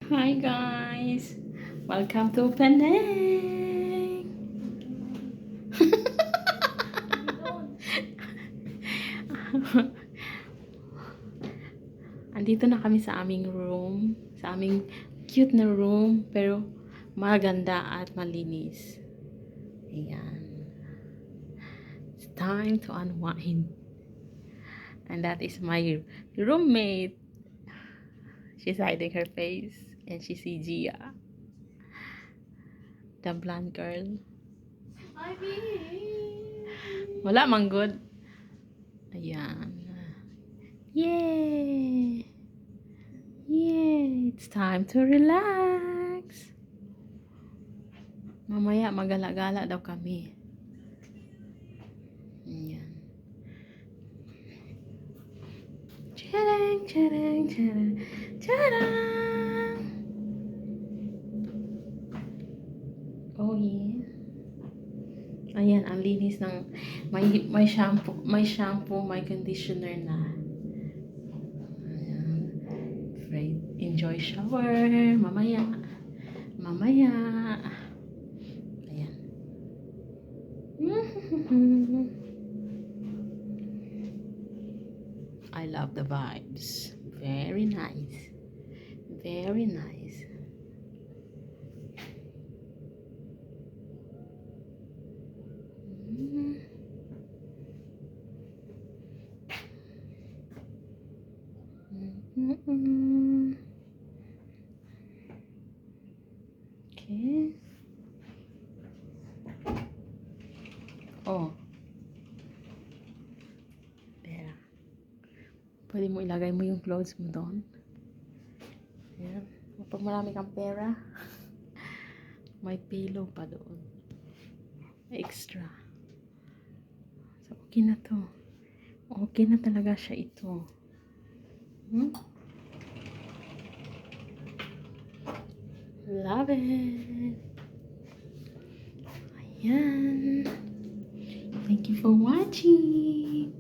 Hi guys! Welcome to Penang! Andito na kami sa aming room. Sa aming cute na room. Pero maganda at malinis. Ayan. It's time to unwind. And that is my roommate. She's hiding her face. And she see Gia. The blonde girl. Wala man good. Ayan. Yay! Yay! It's time to relax. Mamaya magala-gala daw kami. Ayan. Tadang, tadang, tadang, tadang! Oh yeah. Ayan, ang linis ng may shampoo, may conditioner na. Ayan. Enjoy shower mamaya. Mamaya. Ayan. I love the vibes. Very nice. Very nice. Okay. Oh. There. Pwede mo ilagay mo yung clothes mo doon. Ayan. Kapag marami kang pera, may pillow pa doon. Extra. So, okay na to. Okay na talaga siya ito. Love it. Ayan. Thank you for watching.